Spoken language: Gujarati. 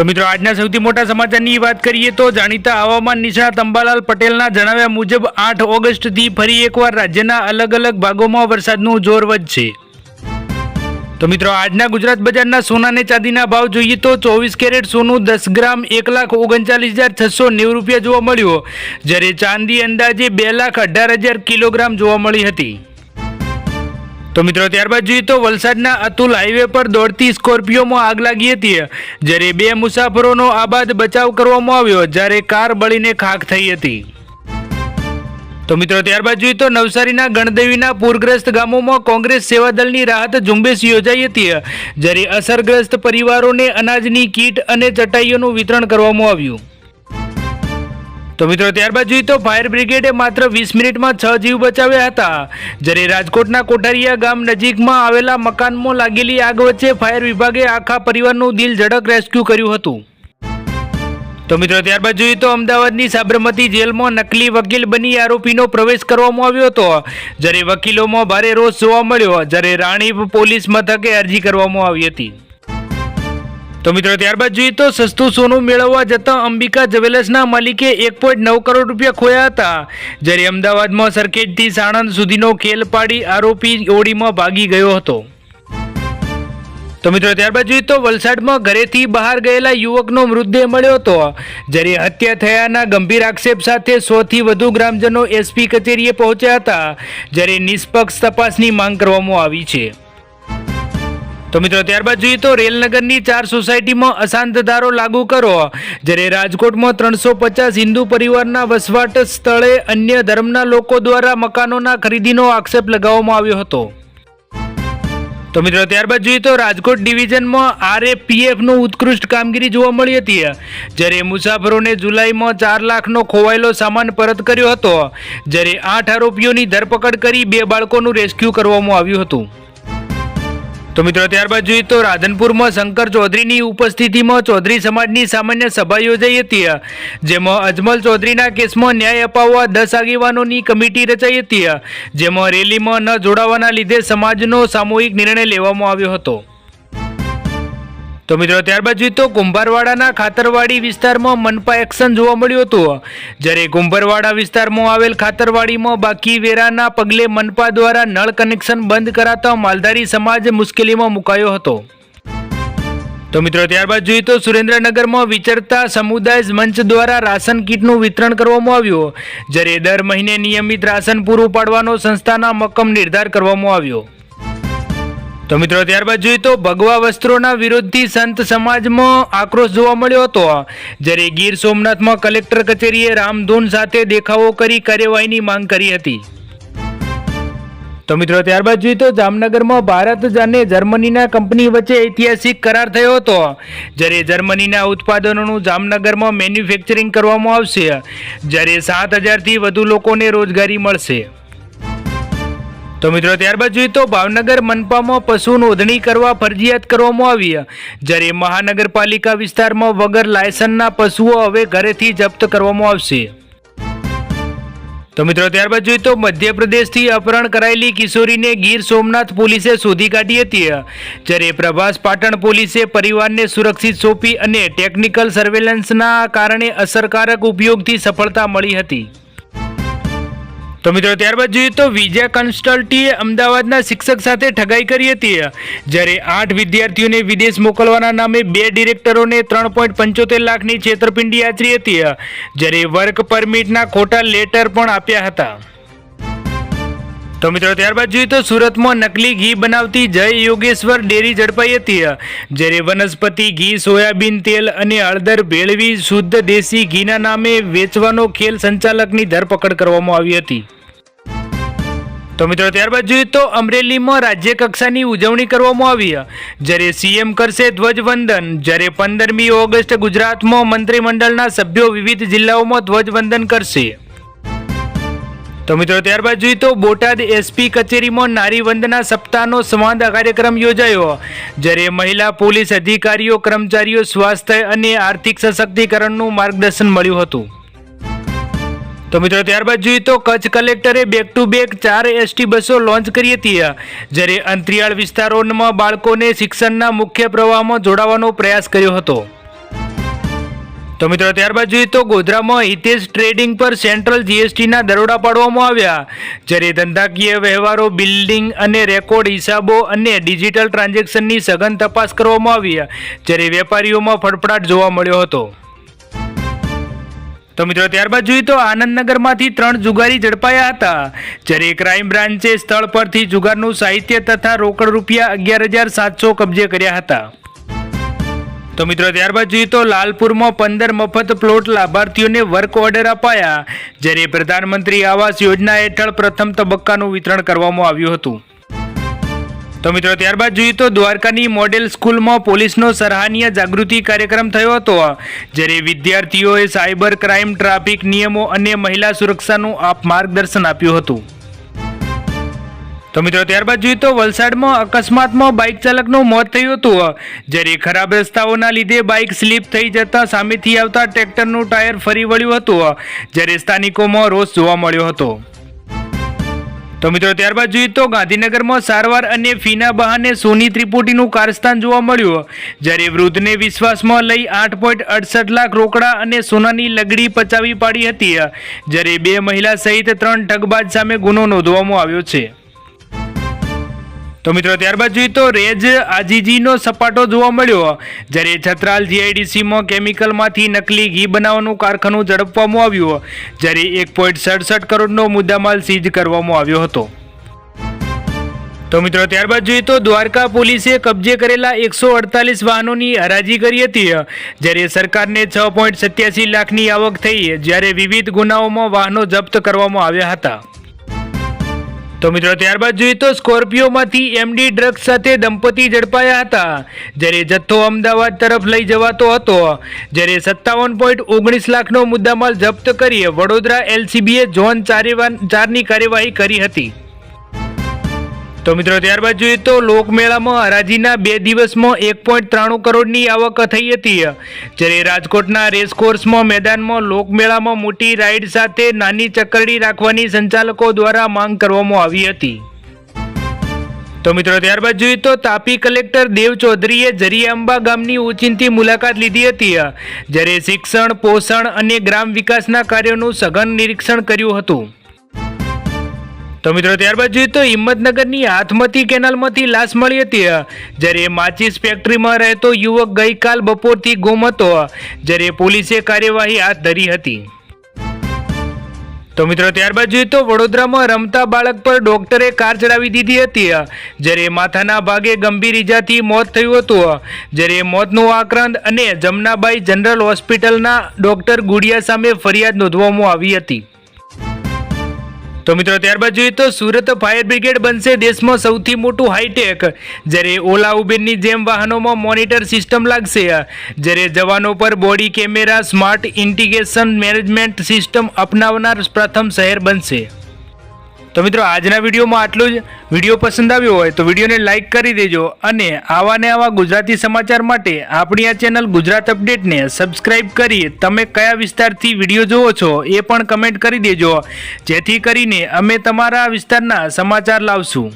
તો મિત્રો આજના સૌથી મોટા સમાચારની વાત કરીએ તો જાણીતા હવામાન નિષ્ણાત અંબાલાલ પટેલના જણાવ્યા મુજબ 8 ઓગસ્ટથી ફરી એકવાર રાજ્યના અલગ અલગ ભાગોમાં વરસાદનું જોર વધશે। તો મિત્રો આજના ગુજરાત બજારના સોના અને ચાંદીના ભાવ જોઈએ તો 24 કેરેટ સોનું 10 ગ્રામ 1,39,690 રૂપિયા જોવા મળ્યો, જ્યારે ચાંદી અંદાજે 2,18,000 કિલોગ્રામ જોવા મળી હતી। તો મિત્રો ત્યારબાદ જોઈએ તો વલસાડના અતુલ હાઈવે પર દોડતી સ્કોર્પિયોમાં આગ લાગી હતી, જ્યારે 2 મુસાફરોનો આબાદ બચાવ કરવામાં આવ્યો, જ્યારે કાર બળીને ખાખ થઈ હતી। તો મિત્રો ત્યારબાદ જોઈએ તો નવસારીના ગણદેવીના પૂરગ્રસ્ત ગામોમાં કોંગ્રેસ સેવાદળની રાહત ઝુંબેશ યોજાઈ હતી, જ્યારે અસરગ્રસ્ત પરિવારોને અનાજની કીટ અને ચટાઈઓનું વિતરણ કરવામાં આવ્યું। તો મિત્રો ત્યારબાદ જોઈએ તો ફાયર બ્રિગેડે માત્ર 20 મિનિટમાં 6 જીવ બચાવ્યા હતા, જ્યારે રાજકોટના કોઠારિયા ગામ નજીકમાં આવેલા મકાનમાં લાગેલી આગ વચ્ચે ફાયર વિભાગે આખા પરિવારનું દિલ ધડક રેસ્ક્યુ કર્યું હતું। તો મિત્રો ત્યારબાદ જોઈએ તો અમદાવાદની સાબરમતી જેલમાં નકલી વકીલ બની આરોપીનો પ્રવેશ કરવામાં આવ્યો હતો, જ્યારે વકીલોમાં ભારે રોષ જોવા મળ્યો, જ્યારે રાણીપ પોલીસ મથકે અરજી કરવામાં આવી હતી। તો મિત્રો ત્યારબાદ જોઈએ તો સસ્તું સોનું મેળવવા જતા અંબિકા જ્વેલર્સના માલિકે 1.9 કરોડ રૂપિયા ખોયા હતા, જ્યારે અમદાવાદમાં સરખેજથી સાણંદ સુધીનો ખેલ પાડી આરોપી ઓડીમાં ભાગી ગયો હતો। તો મિત્રો ત્યારબાદ જોઈએ તો વલસાડમાં ઘરેથી બહાર ગયેલા યુવકનો મૃતદેહ મળ્યો હતો, જ્યારે હત્યા થયાના ગંભીર આક્ષેપ સાથે 100થી વધુ ગ્રામજનો એસપી કચેરીએ પહોંચ્યા હતા, જ્યારે નિષ્પક્ષ તપાસની માંગ કરવામાં આવી છે। તો મિત્રો ત્યારબાદ જોઈએ તો રેલનગરની 4 સોસાયટીમાં અશાંત ધારો લાગુ કરો, જ્યારે રાજકોટમાં 350 હિન્દુ પરિવારના વસવાટ સ્થળે અન્ય ધર્મના લોકો દ્વારા મકાનોના ખરીદીનો આક્ષેપ લગાવવામાં આવ્યો હતો। તો મિત્રો ત્યારબાદ જોઈએ તો રાજકોટ ડિવિઝનમાં આરએફપીએફનું ઉત્કૃષ્ટ કામગીરી જોવા મળી હતી, જ્યારે મુસાફરોને જુલાઈમાં 4 લાખનો ખોવાયેલો સામાન પરત કર્યો હતો, જ્યારે 8 આરોપીઓની ધરપકડ કરી 2 બાળકોનું રેસ્ક્યુ કરવામાં આવ્યું હતું। તો મિત્રો ત્યારબાદ જોઈએ તો રાધનપુરમાં શંકર ચૌધરીની ઉપસ્થિતિમાં ચૌધરી સમાજની સામાન્ય સભા યોજાઈ હતી, જેમાં અજમલ ચૌધરીના કેસમાં ન્યાય અપાવવા 10 આગેવાનોની કમિટી રચાઈ હતી, જેમાં રેલીમાં ન જોડાવાના લીધે સમાજનો સામૂહિક નિર્ણય લેવામાં આવ્યો હતો। તો મિત્રો ત્યારબાદ જોઈએ તો કુંભારવાડાના ખાતરવાડી વિસ્તારમાં મનપા એક્શન જોવા મળ્યું હતું, જ્યારે કુંભારવાડા વિસ્તારમાં આવેલ ખાતરવાડીમાં બાકી વેરાના પગલે મનપા દ્વારા નળ કનેક્શન બંધ કરાતા માલધારી સમાજ મુશ્કેલીમાં મુકાયો હતો। તો મિત્રો ત્યારબાદ જોઈએ તો સુરેન્દ્રનગરમાં વિચરતા સમુદાય મંચ દ્વારા રાશન કીટનું વિતરણ કરવામાં આવ્યું, જ્યારે દર મહિને નિયમિત રાશન પૂરું પાડવાનો સંસ્થાના મક્કમ નિર્ધાર કરવામાં આવ્યો। તો મિત્રો ત્યારબાદ જોઈએ તો ભગવા વસ્ત્રોના વિરોધથી સંત સમાજમાં આક્રોશ જોવા મળ્યો હતો, જ્યારે ગીર સોમનાથમાં કલેક્ટર કચેરીએ રામધૂન સાથે દેખાવો કરી કાર્યવાહીની માંગ કરી હતી। તો મિત્રો ત્યારબાદ જોઈએ તો જામનગરમાં ભારત અને જર્મનીના કંપની વચ્ચે ઐતિહાસિક કરાર થયો હતો, જ્યારે જર્મનીના ઉત્પાદનોનું જામનગરમાં મેન્યુફેક્ચરિંગ કરવામાં આવશે, જ્યારે 7,000થી વધુ લોકોને રોજગારી મળશે। તો મિત્રો ત્યારબાદ જોઈએ તો ભાવનગર મનપામાં પશુ નોંધણી કરવા ફરજિયાત કરવામાં આવી, જ્યારે મહાનગરપાલિકા વિસ્તારમાં વગર લાયસન્સના પશુઓ હવે ઘરેથી જપ્ત કરવામાં આવશે। તો મિત્રો ત્યારબાદ જોઈએ તો મધ્યપ્રદેશથી અપહરણ કરાયેલી કિશોરીને ગીર સોમનાથ પોલીસે શોધી કાઢી હતી, જ્યારે પ્રભાસ પાટણ પોલીસે પરિવારને સુરક્ષિત સોંપી અને ટેકનિકલ સર્વેલન્સના કારણે અસરકારક ઉપયોગથી સફળતા મળી હતી। તો મિત્રો ત્યારબાદ જોઈએ તો વિજય કન્સલ્ટન્ટીએ અમદાવાદના શિક્ષક સાથે ઠગાઈ કરી હતી, જ્યારે 8 વિદ્યાર્થીઓને વિદેશ મોકલવાના નામે 2 ડિરેક્ટરોને 3.75 લાખની છેતરપિંડી આચરી હતી, જ્યારે વર્ક પરમિટના ખોટા લેટર પણ આપ્યા હતા। તો મિત્રો ત્યારબાદ જોઈએ તો સુરતમાં નકલી ઘી બનાવતી જય યોગેશ્વર ડેરી ઝડપાઈ હતી, જ્યારે વનસ્પતિ ઘી, સોયાબીન તેલ અને હળદર ભેળવી શુદ્ધ દેશી ઘીના નામે વેચવાનો ખેલ સંચાલકની ધરપકડ કરવામાં આવી હતી। તો મિત્રો ત્યારબાદ જોઈએ તો અમરેલીમાં રાજ્ય કક્ષાની ઉજવણી કરવામાં આવી, જ્યારે સીએમ કરશે ધ્વજવંદન, જ્યારે 15મી ઓગસ્ટ ગુજરાતમાં મંત્રીમંડળના સભ્યો વિવિધ જિલ્લાઓમાં ધ્વજવંદન કરશે। તો મિત્રો ત્યારબાદ જોઈએ તો બોટાદ એસપી કચેરીમાં નારી વંદના સપ્તાહનો સંવાદ કાર્યક્રમ યોજાયો, જ્યારે મહિલા પોલીસ અધિકારીઓ કર્મચારીઓ સ્વાસ્થ્ય અને આર્થિક સશક્તિકરણનું માર્ગદર્શન મળ્યું હતું। તો મિત્રો ત્યારબાદ જોઈએ તો કચ્છ કલેક્ટરે બેક ટુ બેક 4 એસટી બસો લોન્ચ કરી હતી, જ્યારે અંતરિયાળ વિસ્તારોમાં બાળકોને શિક્ષણના મુખ્ય પ્રવાહમાં જોડવાનો પ્રયાસ કર્યો હતો। તો મિત્રો ત્યારબાદ જોઈએ તો ગોધરામાં હિતેશ ટ્રેડિંગ પર સેન્ટ્રલ જીએસટીના દરોડા પાડવામાં આવ્યા, જ્યારે ધંધાકીય વ્યવહારો, બિલ્ડિંગ અને રેકોર્ડ હિસાબો અને ડિજિટલ ટ્રાન્ઝેક્શનની સઘન તપાસ કરવામાં આવી, જ્યારે વેપારીઓમાં ફફડાટ જોવા મળ્યો હતો. તો મિત્રો ત્યારબાદ જોઈએ તો આનંદનગરમાંથી 3 જુગારી ઝડપાયા હતા, જ્યારે ક્રાઇમ બ્રાન્ચે સ્થળ પરથી જુગારનું સાહિત્ય તથા રોકડ રૂપિયા 11,700 કબજે કર્યા હતા. તો મિત્રો ત્યારબાદ જોઈએ તો લાલપુરમાં 15 મફત પ્લોટ લાભાર્થીઓને વર્ક ઓર્ડર અપાયા, જ્યારે પ્રધાનમંત્રી આવાસ યોજના હેઠળ પ્રથમ તબક્કાનું વિતરણ કરવામાં આવ્યું હતું. તો મિત્રો ત્યારબાદ જોઈએ તો દ્વારકાની મોડેલ સ્કૂલમાં પોલીસનો સરાહનીય જાગૃતિ કાર્યક્રમ થયો હતો, જ્યારે વિદ્યાર્થીઓએ સાયબર ક્રાઇમ, ટ્રાફિક નિયમો અને મહિલા સુરક્ષાનું માર્ગદર્શન આપ્યું હતું. તો મિત્રો ત્યારબાદ જોઈએ તો વલસાડમાં અકસ્માતમાં બાઇક ચાલકનું મોત થયું હતું, જ્યારે ખરાબ રસ્તાઓના લીધે બાઇક સ્લીપ થઈ જતા સામેથી આવતા ટ્રેક્ટરનું ટાયર ફરી વળ્યું હતું, જ્યારે સ્થાનિકોમાં રોષ જોવા મળ્યો હતો. તો મિત્રો ત્યારબાદ જોઈએ તો ગાંધીનગરમાં સારવાર અને ફીના બહાને સોની ત્રિપુટીનું કારસ્તાન જોવા મળ્યું, જ્યારે વૃદ્ધને વિશ્વાસમાં લઈ 8.68 લાખ રોકડા અને સોનાની લગડી પચાવી પાડી હતી, જ્યારે 2 મહિલા સહિત 3 ઠગબાજ સામે ગુનો નોંધવામાં આવ્યો છે. તો મિત્રો ત્યારબાદ જોઈએ તો રેજ આજીજીનો સપાટો જોવા મળ્યો, જ્યારે છત્રાલ જીઆઈડીસીમાં કેમિકલમાંથી નકલી ઘી બનાવવાનું કારખાનું ઝડપવામાં આવ્યું, જ્યારે 1.67 કરોડનો મુદ્દામાલ સીઝ કરવામાં આવ્યો હતો. તો મિત્રો ત્યારબાદ જોઈએ તો દ્વારકા પોલીસે કબજે કરેલા 148 વાહનોની હરાજી કરી હતી, જ્યારે સરકારને 6.87 લાખની આવક થઈ, જ્યારે વિવિધ ગુનાઓમાં વાહનો જપ્ત કરવામાં આવ્યા હતા. તો મિત્રો ત્યારબાદ જોઈએ તો સ્કોર્પિયોમાંથી એમડી ડ્રગ્સ સાથે દંપતી ઝડપાયા હતા, જ્યારે જથ્થો અમદાવાદ તરફ લઈ જવાતો હતો, જ્યારે 57.19 લાખનો મુદ્દામાલ જપ્ત કરી વડોદરા એલસીબીએ ઝોન 4ની કાર્યવાહી કરી હતી. તો મિત્રો ત્યારબાદ જોઈએ તો લોકમેળામાં હરાજીના 2 દિવસમાં 1.93 કરોડની આવક થઈ હતી, જ્યારે રાજકોટના રેસકોર્સમાં મેદાનમાં લોકમેળામાં મોટી રાઇડ સાથે નાની ચકરડી રાખવાની સંચાલકો દ્વારા માંગ કરવામાં આવી હતી. તો મિત્રો ત્યારબાદ જોઈએ તો તાપી કલેક્ટર દેવ ચૌધરીએ જરીઆંબા ગામની ઓચિંતી મુલાકાત લીધી હતી, જ્યારે શિક્ષણ, પોષણ અને ગ્રામ વિકાસના કાર્યોનું સઘન નિરીક્ષણ કર્યું હતું. તો મિત્રો ત્યારબાદ જોઈએ તો હિંમતનગરની હાથમતી કેનાલમાંથી લાશ મળી હતી, જ્યારે માચીસ ફેક્ટરીમાં રહેતો યુવક ગઈકાલ બપોરથી ગુમ હતો, જ્યારે પોલીસે કાર્યવાહી હાથ ધરી હતી. તો મિત્રો ત્યારબાદ જોઈએ તો વડોદરામાં રમતા બાળક પર ડોક્ટરે કાર ચડાવી દીધી હતી, જ્યારે માથાના ભાગે ગંભીર ઈજાથી મોત થયું હતું, જ્યારે મોતનું આક્રંદ અને જમનાબાઈ જનરલ હોસ્પિટલના ડોક્ટર ગુડિયા સામે ફરિયાદ નોંધવામાં આવી હતી. તો મિત્રો ત્યારબાદ જોઈએ તો સુરત ફાયર બ્રિગેડ બનશે દેશમાં સૌથી મોટું હાઈટેક, જ્યારે ઓલા ઉબેરની જેમ વાહનોમાં મોનિટર સિસ્ટમ લાગશે, જ્યારે જવાનો પર body camera, smart integration management system અપનાવનાર પ્રથમ શહેર બનશે. તો મિત્રો આજના વિડીયોમાં આટલું જ. વિડીયો પસંદ આવ્યો હોય તો વિડીયોને લાઇક કરી દેજો, અને આવા ગુજરાતી સમાચાર માટે આપણી આ ચેનલ ગુજરાત અપડેટને સબસ્ક્રાઇબ કરી તમે કયા વિસ્તારથી વિડીયો જોવો છો એ પણ કમેન્ટ કરી દેજો, જેથી કરીને અમે તમારા વિસ્તારના સમાચાર લાવશું.